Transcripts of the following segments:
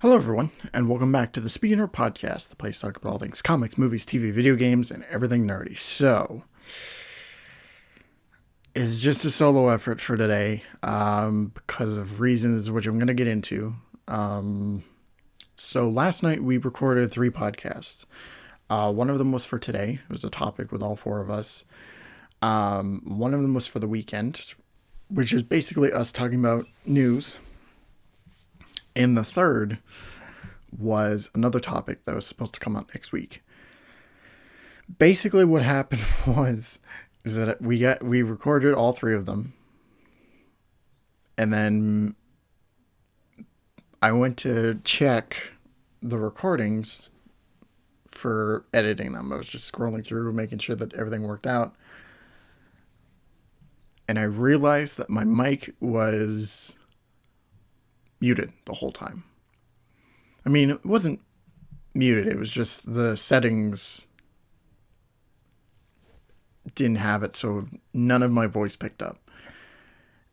Hello, everyone, and welcome back to the Speaking Nerd Podcast, the place to talk about all things comics, movies, TV, video games, and everything nerdy. So, it's just a solo effort for today because of reasons which I'm going to get into. So, last night we recorded 3 podcasts. One of them was for today. It was a topic with all 4 of us. One of them was for the weekend, which is basically us talking about news. And the third was another topic that was supposed to come out next week. Basically, what happened is that we recorded all 3 of them, and then I went to check the recordings for editing them. I was just scrolling through, making sure that everything worked out, and I realized that my mic was muted the whole time. I mean, it wasn't muted, it was just the settings didn't have it, so none of my voice picked up.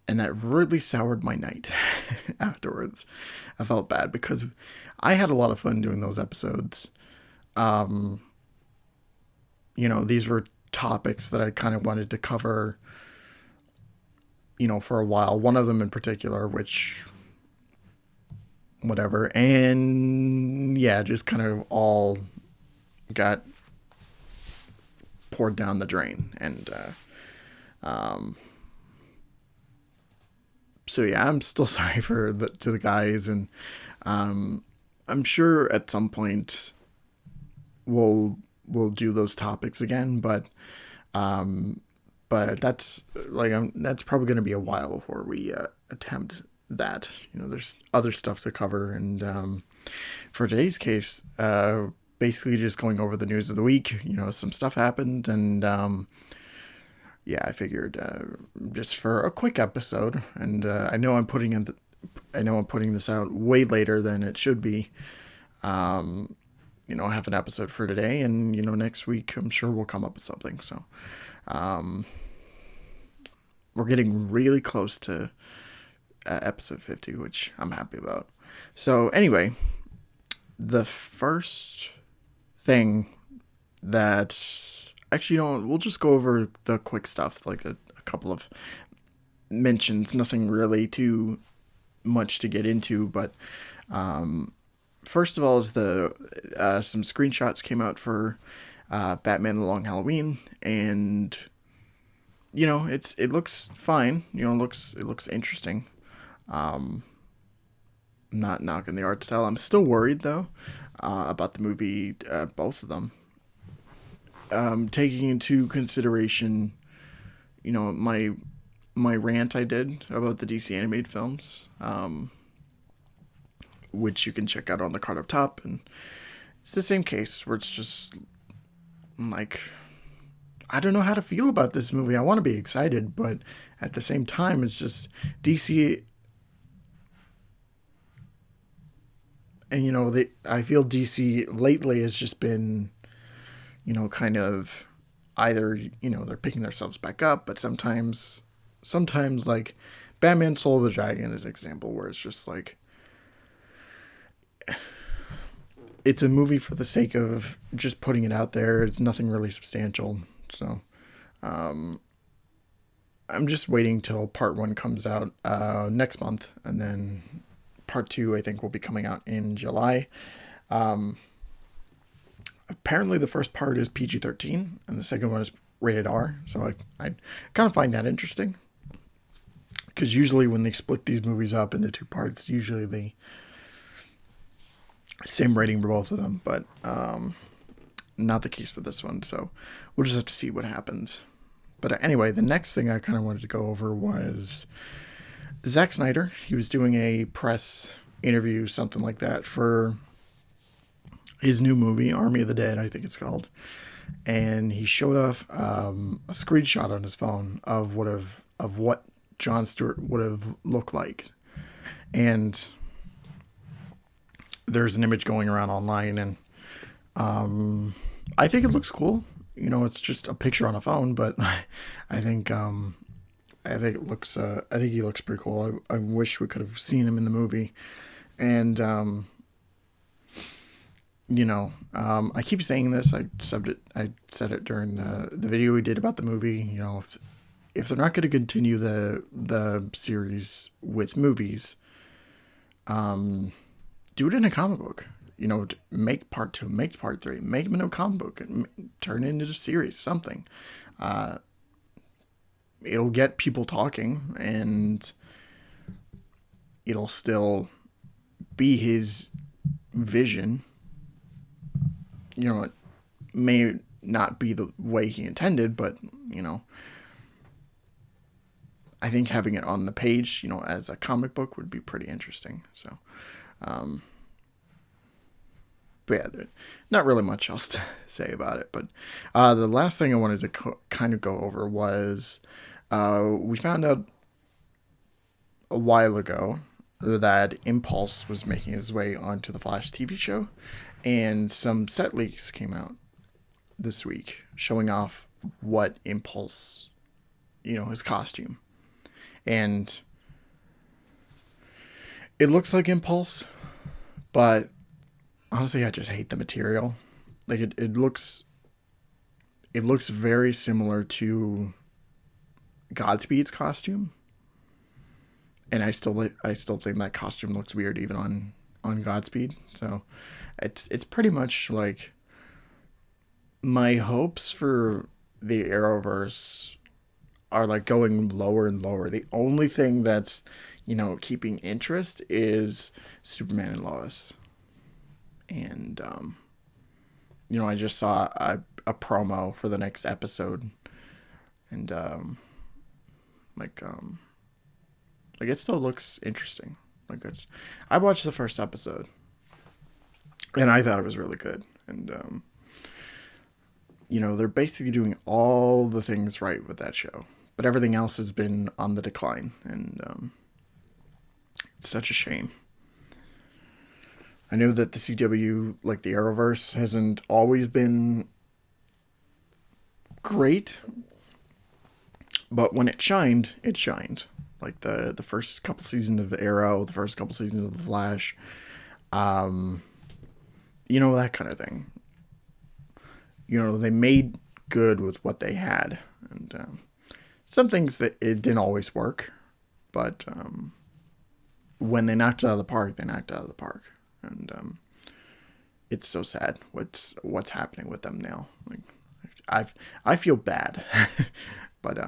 And that really soured my night afterwards. I felt bad because I had a lot of fun doing those episodes. These were topics that I kind of wanted to cover, for a while. One of them in particular, which whatever, and yeah, just kind of all got poured down the drain, and so yeah, I'm still sorry to the guys, and I'm sure at some point we'll do those topics again, but that's that's probably going to be a while before we attempt that. There's other stuff to cover, and for today's case, basically just going over the news of the week. Some stuff happened, and yeah, I figured just for a quick episode, and I know I'm putting this out way later than it should be. I have an episode for today, and next week I'm sure we'll come up with something. So we're getting really close to episode 50, which I'm happy about. So anyway, the first thing that actually, we'll just go over the quick stuff, like a couple of mentions, nothing really too much to get into, but first of all is some screenshots came out for Batman The Long Halloween, and it looks fine. It looks interesting. Not knocking the art style. I'm still worried though about the movie, both of them. Taking into consideration, my rant I did about the DC animated films, which you can check out on the card up top, and it's the same case where it's just like, I don't know how to feel about this movie. I want to be excited, but at the same time, it's just DC. And I feel DC lately has just been, kind of either, they're picking themselves back up, but sometimes like Batman Soul of the Dragon is an example where it's just like, it's a movie for the sake of just putting it out there. It's nothing really substantial. So, I'm just waiting till part 1 comes out next month, and then part 2 I think will be coming out in July. Apparently the first part is PG-13 and the second one is rated R. So I kind of find that interesting, because usually when they split these movies up into 2 parts, usually the same rating for both of them, but not the case for this one. So we'll just have to see what happens. But anyway, the next thing I kind of wanted to go over was Zack Snyder. He was doing a press interview, something like that, for his new movie, Army of the Dead, I think it's called. And he showed off a screenshot on his phone of what Jon Stewart would have looked like. And there's an image going around online, and I think it looks cool. It's just a picture on a phone, but I think it looks. I think he looks pretty cool. I wish we could have seen him in the movie, and I keep saying this. I said it during the video we did about the movie. If they're not going to continue the series with movies, do it in a comic book. Make part 2, make part 3, make them into a comic book, and turn it into a series, something. It'll get people talking, and it'll still be his vision. It may not be the way he intended, but I think having it on the page, as a comic book would be pretty interesting. So, but yeah, not really much else to say about it. But the last thing I wanted to kind of go over was we found out a while ago that Impulse was making his way onto the Flash TV show, and some set leaks came out this week showing off what Impulse, his costume. And it looks like Impulse, but honestly, I just hate the material. Like it looks very similar to Godspeed's costume, and I still think that costume looks weird even on Godspeed. So it's pretty much like my hopes for the Arrowverse are like going lower and lower. The only thing that's keeping interest is Superman and Lois. And I just saw a promo for the next episode, and like it still looks interesting. I watched the first episode, and I thought it was really good. And they're basically doing all the things right with that show, but everything else has been on the decline, and it's such a shame. I know that the CW, like the Arrowverse, hasn't always been great, but when it shined, it shined. Like the first couple seasons of Arrow, the first couple seasons of The Flash, that kind of thing. They made good with what they had, and some things that it didn't always work, but when they knocked it out of the park, they knocked it out of the park. And it's so sad what's happening with them now. Like I feel bad, but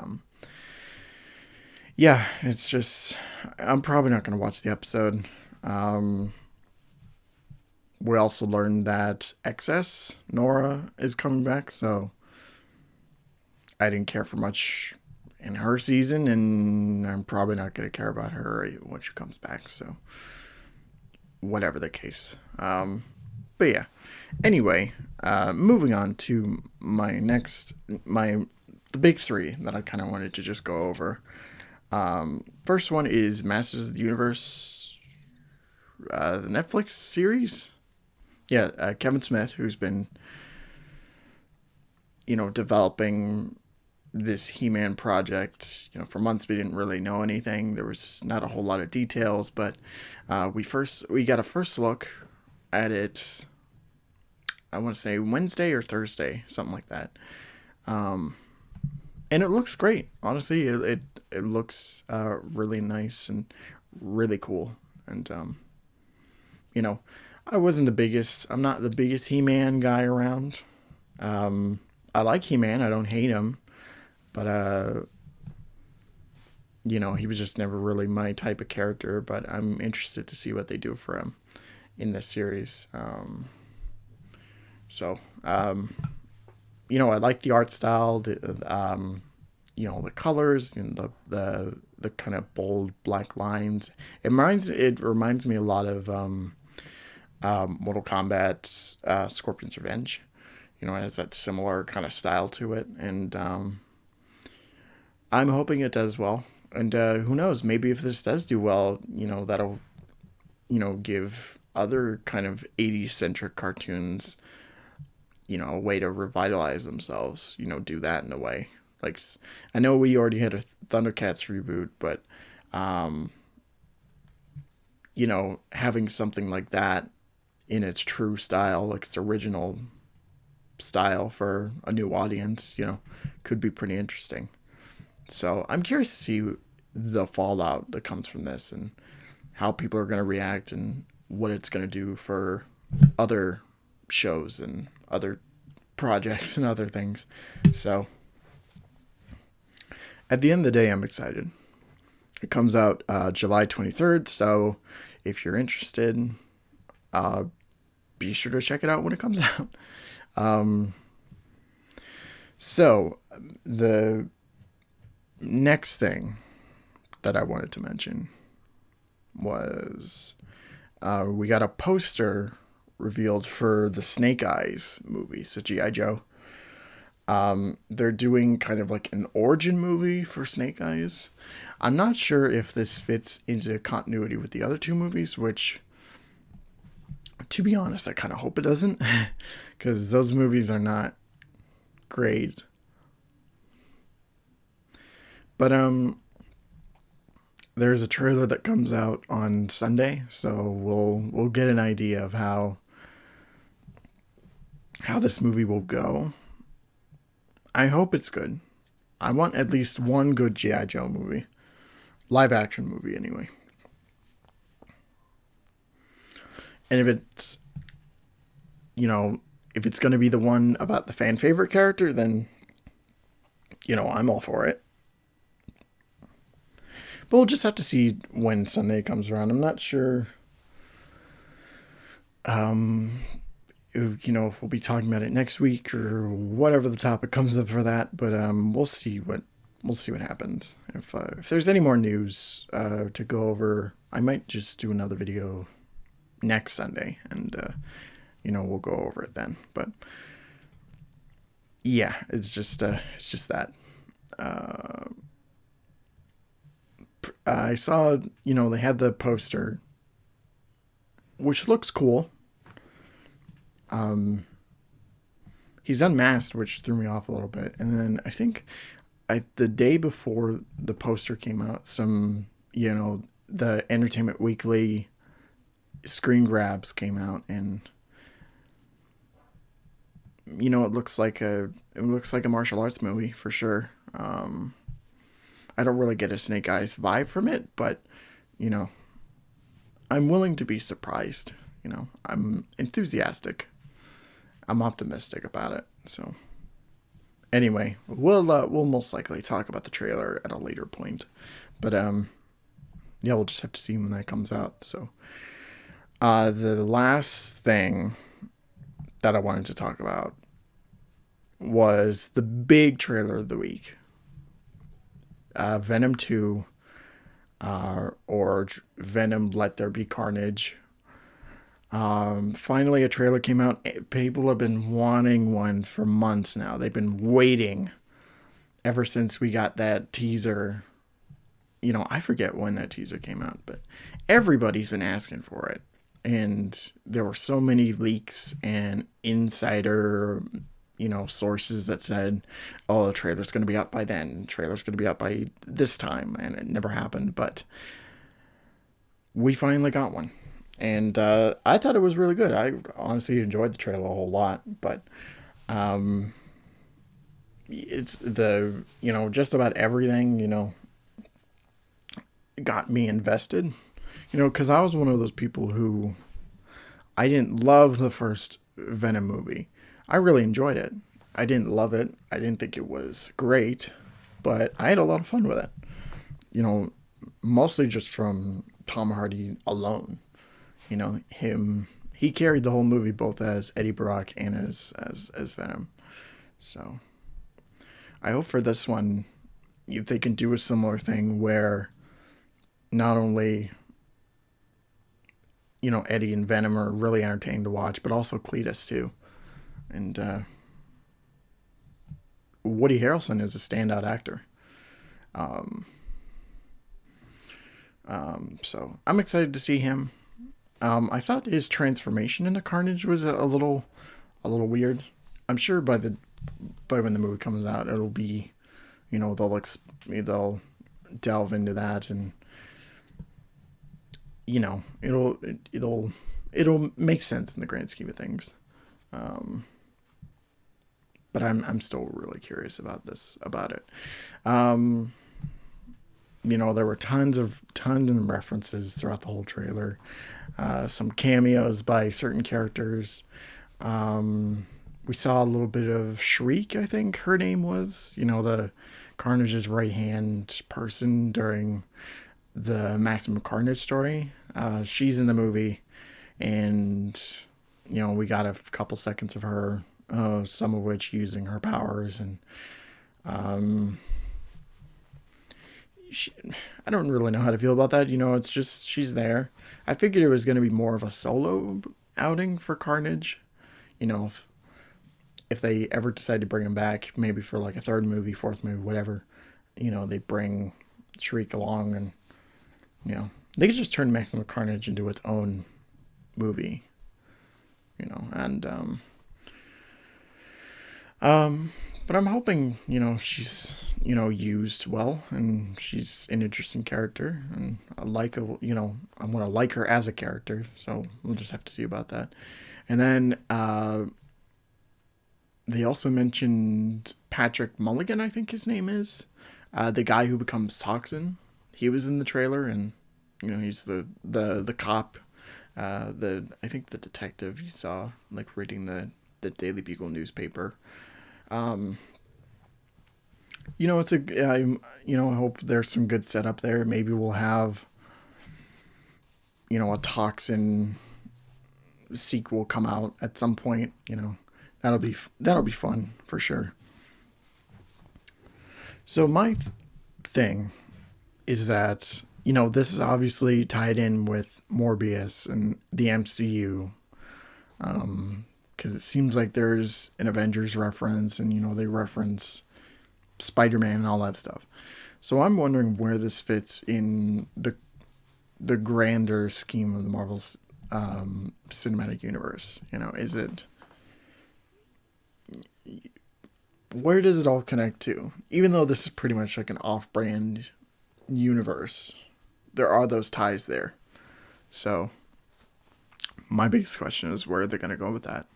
yeah, it's just I'm probably not gonna watch the episode. We also learned that XS Nora is coming back, so I didn't care for much in her season, and I'm probably not gonna care about her when she comes back. So. Whatever the case. But yeah. Anyway, moving on to the big three that I kind of wanted to just go over. First one is Masters of the Universe, the Netflix series. Yeah, Kevin Smith, who's been, developing this He-Man project, for months. We didn't really know anything. There was not a whole lot of details, but we got a first look at it. I want to say Wednesday or Thursday, something like that. And it looks great. Honestly, it looks really nice and really cool. And I'm not the biggest He-Man guy around. I like He-Man. I don't hate him. But, he was just never really my type of character, but I'm interested to see what they do for him in this series. I like the art style, the colors and the kind of bold black lines. It reminds me a lot of, Mortal Kombat, Scorpion's Revenge. It has that similar kind of style to it. And, I'm hoping it does well, and who knows? Maybe if this does do well, that'll, give other kind of 80s centric cartoons, a way to revitalize themselves. Do that in a way. Like, I know we already had a Thundercats reboot, but, having something like that in its true style, like its original style for a new audience, could be pretty interesting. So I'm curious to see the fallout that comes from this and how people are going to react and what it's going to do for other shows and other projects and other things. So at the end of the day, I'm excited. It comes out July 23rd, so if you're interested, be sure to check it out when it comes out. So the next thing that I wanted to mention was we got a poster revealed for the Snake Eyes movie, so G.I. Joe. They're doing kind of like an origin movie for Snake Eyes. I'm not sure if this fits into continuity with the other two movies, which, to be honest, I kind of hope it doesn't, because those movies are not great. But there's a trailer that comes out on Sunday, so we'll get an idea of how this movie will go. I hope it's good. I want at least one good G.I. Joe movie. Live action movie, anyway. And if it's, if it's going to be the one about the fan favorite character, then, I'm all for it. But we'll just have to see when Sunday comes around. I'm not sure, if we'll be talking about it next week or whatever the topic comes up for that. But we'll see what happens. If there's any more news to go over, I might just do another video next Sunday, and we'll go over it then. But yeah, it's just that. I saw, they had the poster, which looks cool. He's unmasked, which threw me off a little bit. And then I think the day before the poster came out, some, the Entertainment Weekly screen grabs came out, and it looks like a martial arts movie for sure. I don't really get a Snake Eyes vibe from it, but I'm willing to be surprised. I'm enthusiastic. I'm optimistic about it. So anyway, we'll most likely talk about the trailer at a later point, but we'll just have to see when that comes out. So the last thing that I wanted to talk about was the big trailer of the week. Venom 2, or Venom Let There Be Carnage. Finally, a trailer came out. People have been wanting one for months now. They've been waiting ever since we got that teaser. I forget when that teaser came out, but everybody's been asking for it. And there were so many leaks and insider sources that said, oh, the trailer's going to be out by then. The trailer's going to be out by this time. And it never happened. But we finally got one. And I thought it was really good. I honestly enjoyed the trailer a whole lot. But it's the, just about everything, got me invested. Because I was one of those people who, I didn't love the first Venom movie. I really enjoyed it. I didn't love it. I didn't think it was great, but I had a lot of fun with it. Mostly just from Tom Hardy alone. He carried the whole movie both as Eddie Brock and as Venom. So I hope for this one they can do a similar thing where not only Eddie and Venom are really entertaining to watch, but also Cletus too. And Woody Harrelson is a standout actor. So I'm excited to see him. I thought his transformation into Carnage was a little weird. I'm sure by when the movie comes out, it'll be, they'll delve into that, and it'll it'll make sense in the grand scheme of things. But I'm still really curious about it. There were tons of references throughout the whole trailer. Some cameos by certain characters. We saw a little bit of Shriek, I think her name was. The Carnage's right hand person during the Maximum Carnage story. She's in the movie, and we got a couple seconds of her, some of which using her powers, and I don't really know how to feel about that. It's just she's there. I figured it was going to be more of a solo outing for Carnage. If they ever decide to bring him back, maybe for like a third movie, fourth movie, whatever, they bring Shriek along, and they could just turn Maximum Carnage into its own movie. And but I'm hoping, she's, used well, and she's an interesting character, and I want to like her as a character, so we'll just have to see about that. And then, they also mentioned Patrick Mulligan, I think his name is, the guy who becomes Toxin. He was in the trailer, and, he's the cop, I think the detective you saw, like, reading the Daily Bugle newspaper. I hope there's some good setup there. Maybe we'll have, a Toxin sequel come out at some point. That'll be fun for sure. So my thing is that, this is obviously tied in with Morbius and the MCU. Because it seems like there's an Avengers reference, and they reference Spider-Man and all that stuff. So I'm wondering where this fits in the grander scheme of the Marvel cinematic universe. Is it, where does it all connect to? Even though this is pretty much like an off-brand universe, there are those ties there. So my biggest question is, where are they going to go with that?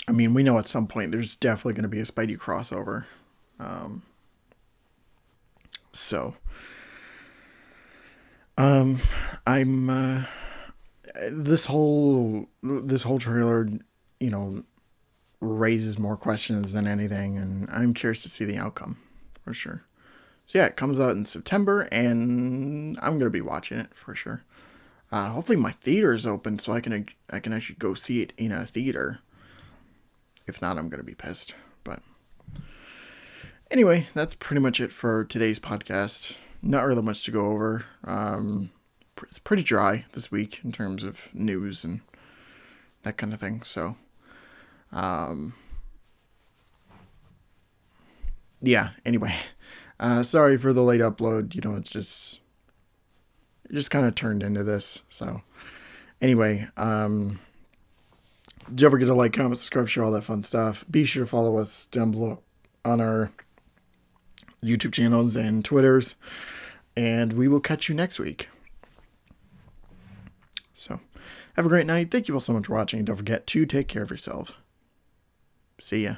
I mean, we know at some point there's definitely going to be a Spidey crossover. I'm this whole trailer, raises more questions than anything, and I'm curious to see the outcome for sure. So yeah, it comes out in September, and I'm gonna be watching it for sure. Hopefully my theater is open so I can actually go see it in a theater. If not, I'm going to be pissed. But anyway, that's pretty much it for today's podcast. Not really much to go over. It's pretty dry this week in terms of news and that kind of thing. So, yeah, anyway. Sorry for the late upload. It just kind of turned into this. So, anyway, don't forget to like, comment, subscribe, share, all that fun stuff. Be sure to follow us down below on our YouTube channels and Twitters. And we will catch you next week. So, have a great night. Thank you all so much for watching. Don't forget to take care of yourself. See ya.